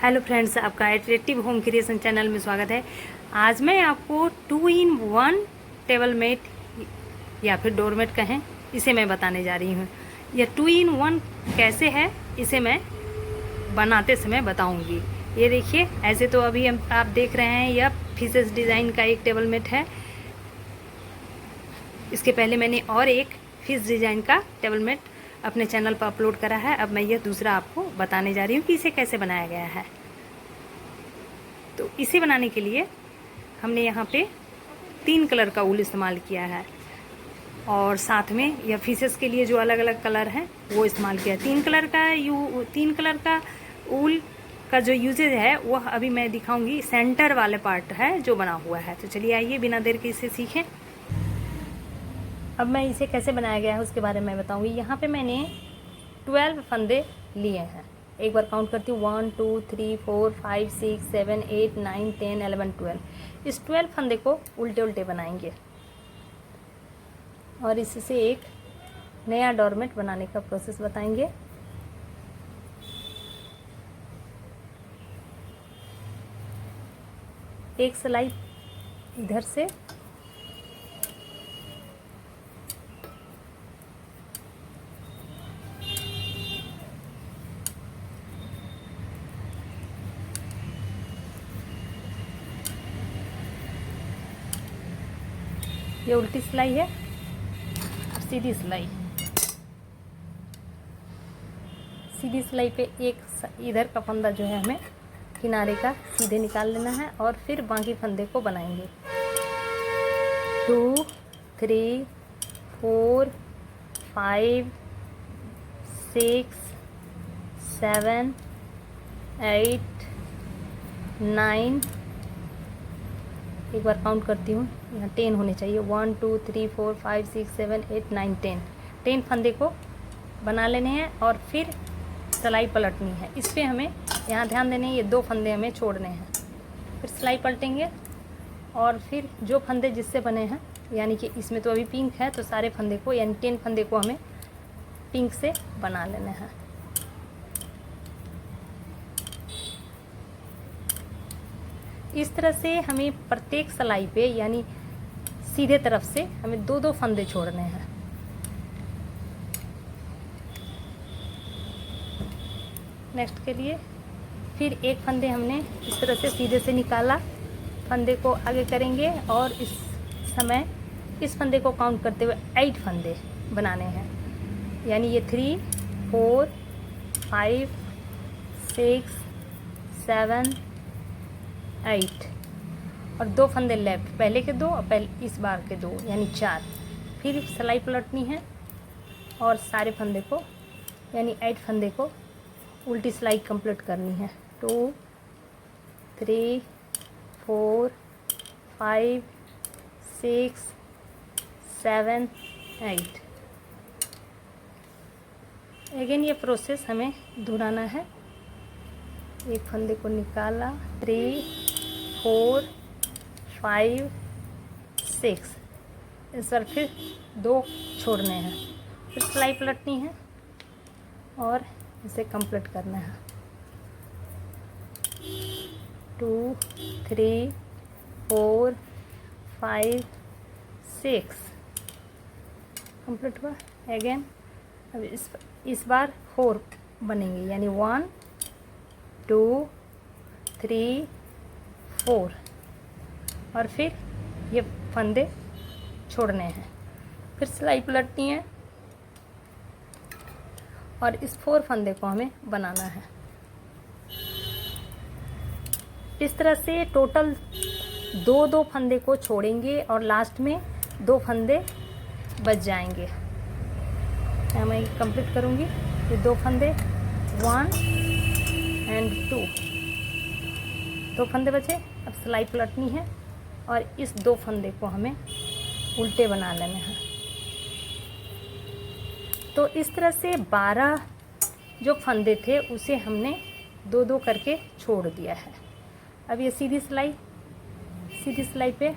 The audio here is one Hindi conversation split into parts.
हेलो फ्रेंड्स, आपका एट्रैक्टिव होम क्रिएशन चैनल में स्वागत है। आज मैं आपको 2 in 1 टेबल मेट या फिर डोरमेट कहें, इसे मैं बताने जा रही हूँ। यह 2 in 1 कैसे है, इसे मैं बनाते समय बताऊंगी। ये देखिए, ऐसे तो अभी आप देख रहे हैं, यह फिशेस डिज़ाइन का एक टेबल मेट है। इसके पहले मैंने और एक फिश डिज़ाइन का टेबल मेट अपने चैनल पर अपलोड करा है। अब मैं यह दूसरा आपको बताने जा रही हूँ कि इसे कैसे बनाया गया है। तो इसे बनाने के लिए हमने यहाँ पे 3 कलर का ऊल इस्तेमाल किया है और साथ में यह फिशेस के लिए जो अलग अलग कलर हैं वो इस्तेमाल किया है। 3 कलर का ऊल का जो यूजेज है वह अभी मैं दिखाऊंगी। सेंटर वाले पार्ट है जो बना हुआ है। तो चलिए आइए, बिना देर के इसे सीखें। अब मैं इसे कैसे बनाया गया है उसके बारे में बताऊंगी। यहाँ पे मैंने 12 फंदे लिए हैं। एक बार काउंट करती हूँ, 1 2 3 4 5 6 7 8 9 10 11 12। इस 12 फंदे को उल्टे उल्टे बनाएंगे और इससे एक नया डोरमेट बनाने का प्रोसेस बताएंगे। एक सिलाई इधर से ये उल्टी सिलाई है, सीधी सिलाई। सीधी सिलाई पे एक इधर का फंदा जो है हमें किनारे का सीधे निकाल लेना है और फिर बाकी फंदे को बनाएंगे। 2 3 4 5 6 7 8 9, एक बार काउंट करती हूँ, यहाँ 10 होने चाहिए। 1 2 3 4 5 6 7 8 9 10 फंदे को बना लेने हैं और फिर सिलाई पलटनी है। इस पर हमें यहाँ ध्यान देने हैं, ये 2 फंदे हमें छोड़ने हैं। फिर सिलाई पलटेंगे और फिर जो फंदे जिससे बने हैं, यानी कि इसमें तो अभी पिंक है, तो सारे फंदे को यानी 10 फंदे को हमें पिंक से बना लेना है। इस तरह से हमें प्रत्येक सिलाई पे यानी सीधे तरफ से हमें 2 फंदे छोड़ने हैं। नेक्स्ट के लिए फिर एक फंदे हमने इस तरह से सीधे से निकाला, फंदे को आगे करेंगे और इस समय इस फंदे को काउंट करते हुए 8 फंदे बनाने हैं। यानी ये 3 4 5 6 7 8 और 2 फंदे लेफ्ट, पहले के 2 और पहले इस बार के 2, यानी 4। फिर सिलाई पलटनी है और सारे फंदे को यानी 8 फंदे को उल्टी सिलाई कंप्लीट करनी है। 2 3 4 5 6 7 8। अगेन ये प्रोसेस हमें दोहराना है। एक फंदे को निकाला, 3 4 5 6, इस पर फिर 2 छोड़ने हैं। फिर सिलाई पलटनी है और इसे कंप्लीट करना है। 2 3 4 5 6 कंप्लीट हुआ। अगेन अब इस बार 4 बनेंगे, यानी 1 2 3 4 और फिर ये फंदे छोड़ने हैं। फिर सिलाई पलटनी है और इस 4 फंदे को हमें बनाना है। इस तरह से टोटल 2 फंदे को छोड़ेंगे और लास्ट में 2 फंदे बच जाएंगे। मैं कंप्लीट करूँगी। ये 2 फंदे 1 एंड 2 फंदे बचे। अब सिलाई पलटनी है और इस 2 फंदे को हमें उल्टे बना लेने हैं। तो इस तरह से 12 जो फंदे थे उसे हमने 2 करके छोड़ दिया है। अब ये सीधी सिलाई पे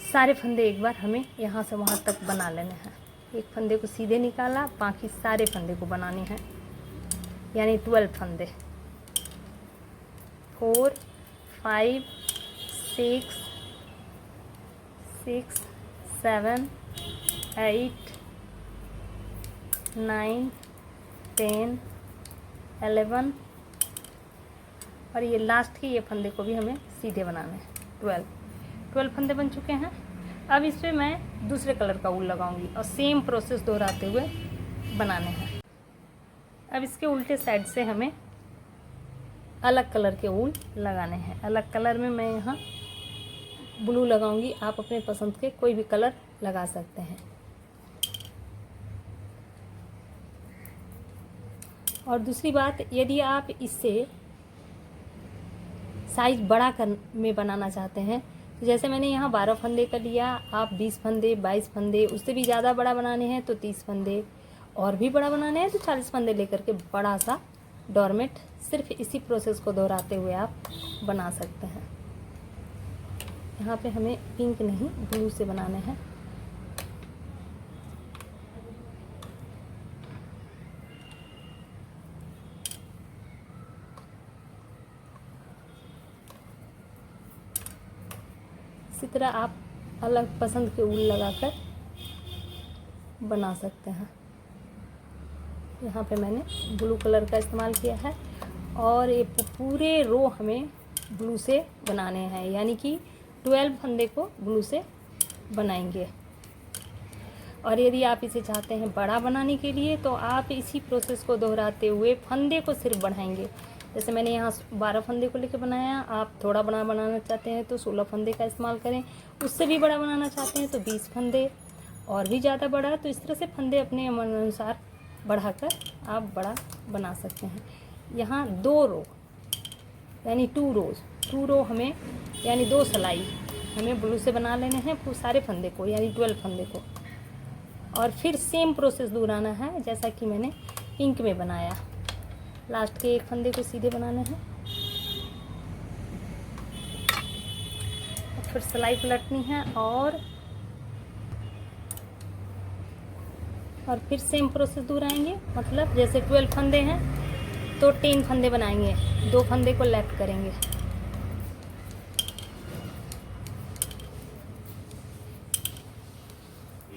सारे फंदे एक बार हमें यहाँ से वहाँ तक बना लेने हैं। एक फंदे को सीधे निकाला, बाकी सारे फंदे को बनाने हैं। यानी 12 फंदे। 4 5 6 6 7 8 9 10 11 और ये लास्ट के ये फंदे को भी हमें सीधे बनाने हैं। 12 फंदे बन चुके हैं। अब इस पर मैं दूसरे कलर का ऊल लगाऊंगी और सेम प्रोसेस दोहराते हुए बनाने हैं। अब इसके उल्टे साइड से हमें अलग कलर के ऊल लगाने हैं। अलग कलर में मैं यहाँ ब्लू लगाऊंगी, आप अपने पसंद के कोई भी कलर लगा सकते हैं। और दूसरी बात, यदि आप इससे साइज बड़ा में बनाना चाहते हैं, तो जैसे मैंने यहाँ 12 फंदे का लिया, आप 20 फंदे 22 फंदे, उससे भी ज़्यादा बड़ा बनाने हैं तो 30 फंदे, और भी बड़ा बनाने हैं तो 40 फंदे लेकर के बड़ा सा डोरमेट सिर्फ इसी प्रोसेस को दोहराते हुए आप बना सकते हैं। यहाँ पे हमें पिंक नहीं ब्लू से बनाने हैं। इसी तरह आप अलग पसंद के ऊल लगाकर बना सकते हैं। यहाँ पे मैंने ब्लू कलर का इस्तेमाल किया है और ये पूरे रो हमें ब्लू से बनाने हैं, यानी कि 12 फंदे को ब्लू से बनाएंगे। और यदि आप इसे चाहते हैं बड़ा बनाने के लिए तो आप इसी प्रोसेस को दोहराते हुए फंदे को सिर्फ बढ़ाएंगे। जैसे मैंने यहाँ 12 फंदे को लेकर बनाया, आप थोड़ा बड़ा बनाना चाहते हैं तो 16 फंदे का इस्तेमाल करें, उससे भी बड़ा बनाना चाहते हैं तो 20 फंदे, और भी ज़्यादा बड़ा, तो इस तरह से फंदे अपने अनुसार बढ़ाकर आप बड़ा बना सकते हैं। यहाँ 2 रो यानी 2 रो हमें, यानी 2 सिलाई हमें ब्लू से बना लेने हैं वो सारे फंदे को, यानी 12 फंदे को। और फिर सेम प्रोसेस दोहराना है जैसा कि मैंने पिंक में बनाया। लास्ट के एक फंदे को सीधे बनाने हैं, फिर सिलाई पलटनी है और फिर सेम प्रोसेस दोहराएंगे। मतलब जैसे 12 फंदे हैं तो 10 फंदे बनाएंगे, 2 फंदे को लेफ्ट करेंगे।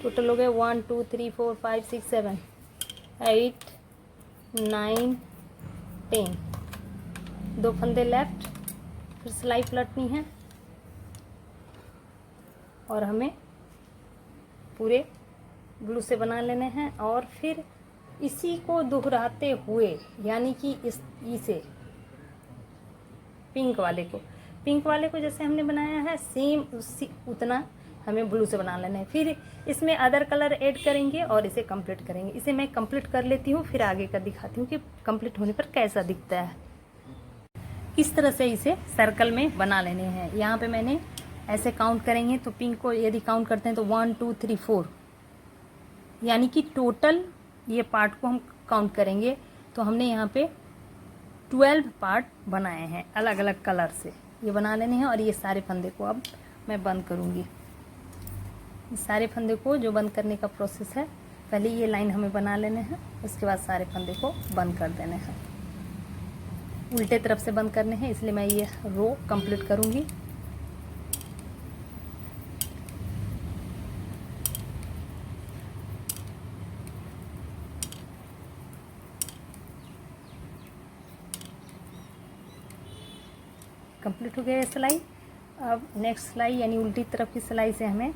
टोटल हो गए 1 2 3 4 5 6 7 8 9 10। 2 फंदे लेफ्ट, फिर सिलाई पलटनी है और हमें पूरे ब्लू से बना लेने हैं। और फिर इसी को दोहराते हुए, यानी कि इसे पिंक वाले को जैसे हमने बनाया है सेम उसी उतना हमें ब्लू से बना लेना है। फिर इसमें अदर कलर ऐड करेंगे और इसे कंप्लीट करेंगे। इसे मैं कंप्लीट कर लेती हूँ, फिर आगे का दिखाती हूँ कि कंप्लीट होने पर कैसा दिखता है। इस तरह से इसे सर्कल में बना लेने हैं। यहाँ पे मैंने ऐसे काउंट करेंगे तो पिंक को यदि काउंट करते हैं तो 1 2 3 4, यानी कि टोटल ये पार्ट को हम काउंट करेंगे तो हमने यहाँ पे 12 पार्ट बनाए हैं अलग अलग कलर से। ये बना लेने हैं और ये सारे फंदे को अब मैं बंद करूँगी। इस सारे फंदे को जो बंद करने का प्रोसेस है, पहले ये लाइन हमें बना लेने हैं, उसके बाद सारे फंदे को बंद कर देने हैं। उल्टे तरफ से बंद करने हैं, इसलिए मैं ये रो कंप्लीट करूँगी। कंप्लीट हो गया ये सिलाई। अब नेक्स्ट सिलाई यानी उल्टी तरफ की सिलाई से हमें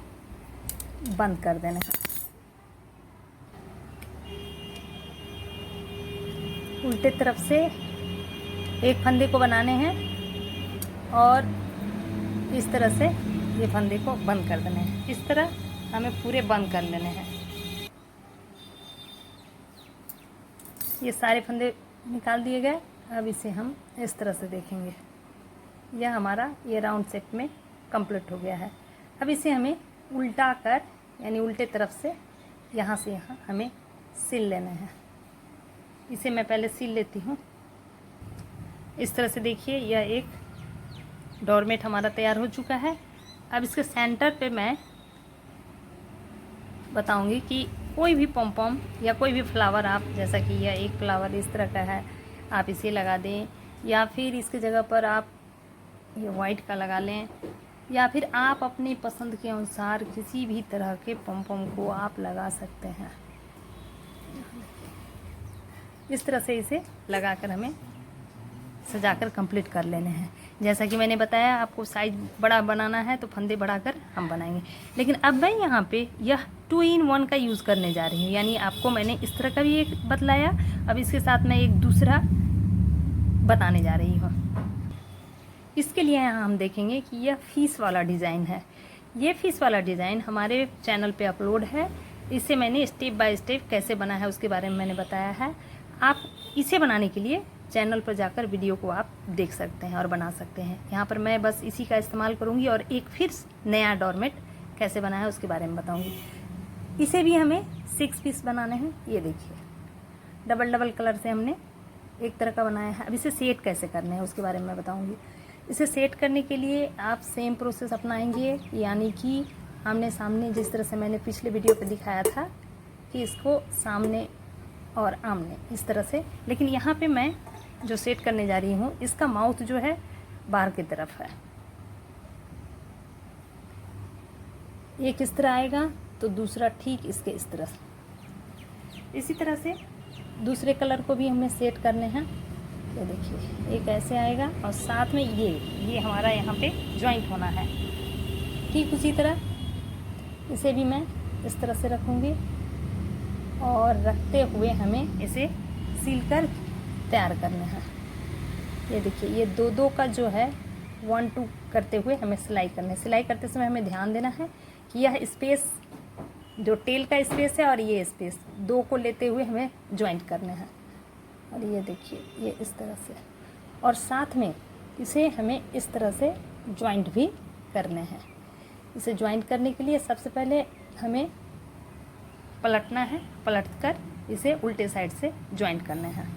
बंद कर देना है। उल्टे तरफ से एक फंदे को बनाने हैं और इस तरह से ये फंदे को बंद कर देने हैं। इस तरह हमें पूरे बंद कर लेने हैं। ये सारे फंदे निकाल दिए गए। अब इसे हम इस तरह से देखेंगे। यह हमारा ये राउंड शेप में कंप्लीट हो गया है। अब इसे हमें उल्टा कर, यानी उल्टे तरफ से यहाँ से यहाँ हमें सिल लेना है। इसे मैं पहले सिल लेती हूँ। इस तरह से देखिए, यह एक डोरमेट हमारा तैयार हो चुका है। अब इसके सेंटर पे मैं बताऊंगी कि कोई भी पॉम पॉम या कोई भी फ्लावर आप, जैसा कि यह एक फ्लावर इस तरह का है आप इसे लगा दें, या फिर इसके जगह पर आप ये वाइट का लगा लें, या फिर आप अपनी पसंद के अनुसार किसी भी तरह के पम को आप लगा सकते हैं। इस तरह से इसे लगाकर हमें सजाकर कंप्लीट कर लेने हैं। जैसा कि मैंने बताया, आपको साइज बड़ा बनाना है तो फंदे बढ़ाकर हम बनाएंगे। लेकिन अब मैं यहाँ पे यह 2-in-1 का यूज़ करने जा रही हूँ, यानी आपको मैंने इस तरह का भी एक बतलाया, अब इसके साथ मैं एक दूसरा बताने जा रही हूँ। इसके लिए यहाँ हम देखेंगे कि यह फीस वाला डिज़ाइन है। ये फीस वाला डिज़ाइन हमारे चैनल पे अपलोड है। इसे मैंने स्टेप बाय स्टेप कैसे बना है उसके बारे में मैंने बताया है। आप इसे बनाने के लिए चैनल पर जाकर वीडियो को आप देख सकते हैं और बना सकते हैं। यहाँ पर मैं बस इसी का इस्तेमाल करूँगी और एक फिर नया डोरमेट कैसे बना है उसके बारे में बताऊँगी। इसे भी हमें 6 पीस बनाने हैं। ये देखिए, डबल कलर से हमने एक तरह का बनाया है। अब इसे सेट कैसे करने हैं उसके बारे में मैं बताऊँगी। इसे सेट करने के लिए आप सेम प्रोसेस अपनाएंगे, यानी कि आमने सामने, जिस तरह से मैंने पिछले वीडियो पे दिखाया था कि इसको सामने और आमने इस तरह से। लेकिन यहाँ पे मैं जो सेट करने जा रही हूँ, इसका माउथ जो है बाहर की तरफ है। एक इस तरह आएगा तो दूसरा ठीक इसके इस तरह से। इसी तरह से दूसरे कलर को भी हमें सेट करने हैं। ये देखिए, एक ऐसे आएगा और साथ में ये हमारा यहाँ पे जॉइंट होना है। ठीक उसी तरह इसे भी मैं इस तरह से रखूँगी और रखते हुए हमें इसे सील कर तैयार करना है। ये देखिए, ये दो का जो है 1-2 करते हुए हमें सिलाई करना है। सिलाई करते समय हमें ध्यान देना है कि यह स्पेस जो टेल का स्पेस है और ये स्पेस 2 को लेते हुए हमें ज्वाइंट करना है। और ये देखिए, ये इस तरह से, और साथ में इसे हमें इस तरह से ज्वाइंट भी करने हैं। इसे ज्वाइंट करने के लिए सबसे पहले हमें पलटना है, पलटकर इसे उल्टे साइड से ज्वाइंट करना है।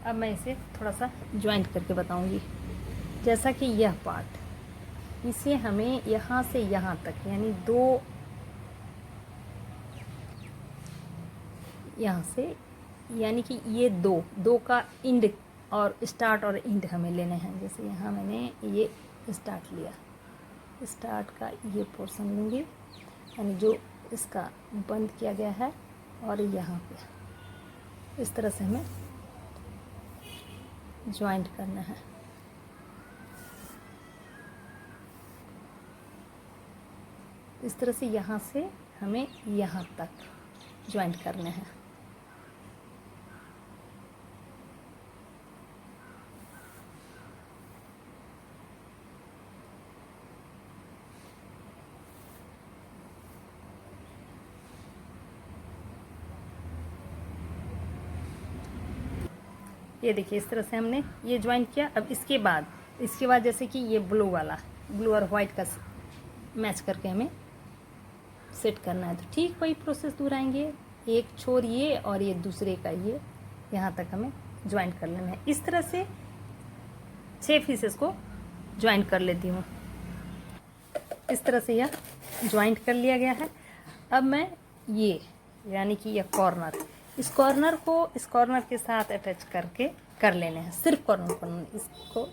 अब मैं इसे थोड़ा सा ज्वाइंट करके बताऊंगी। जैसा कि यह पार्ट, इसे हमें यहाँ से यहाँ तक, यानी 2 यहाँ से, यानी कि ये 2 का इंड और स्टार्ट और इंड हमें लेने हैं। जैसे यहाँ मैंने ये स्टार्ट लिया, स्टार्ट का ये पोर्शन लूँगी, यानी जो इसका बंद किया गया है, और यहाँ पे इस तरह से हमें ज्वाइंट करना है। इस तरह से यहाँ से हमें यहाँ तक ज्वाइंट करने हैं। ये देखिए, इस तरह से हमने ये ज्वाइंट किया। अब इसके बाद जैसे कि ये ब्लू और वाइट का मैच करके हमें सेट करना है। तो ठीक वही प्रोसेस दोहराएंगे, एक छोर ये और ये दूसरे का ये, यहाँ तक हमें ज्वाइंट कर लेना है। इस तरह से 6 पीसेस को ज्वाइंट कर लेती हूँ। इस तरह से यह ज्वाइंट कर लिया गया है। अब मैं ये, यानी कि यह कॉर्नर, इस कॉर्नर के साथ अटैच करके कर लेने हैं। सिर्फ कॉर्नर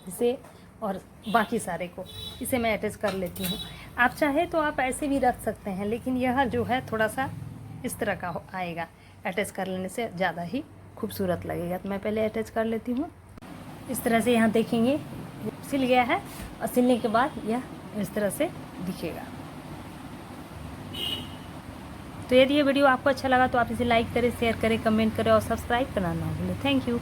इसे और बाकी सारे को इसे मैं अटैच कर लेती हूँ। आप चाहे तो आप ऐसे भी रख सकते हैं, लेकिन यह जो है थोड़ा सा इस तरह का आएगा। अटैच कर लेने से ज़्यादा ही खूबसूरत लगेगा। तो मैं पहले अटैच कर लेती हूँ। इस तरह से यहाँ देखेंगे सिल गया है, और सिलने के बाद यह इस तरह से दिखेगा। तो यदि ये वीडियो आपको अच्छा लगा तो आप इसे लाइक करें, शेयर करें, कमेंट करें और सब्सक्राइब करना ना भूलें। Thank you.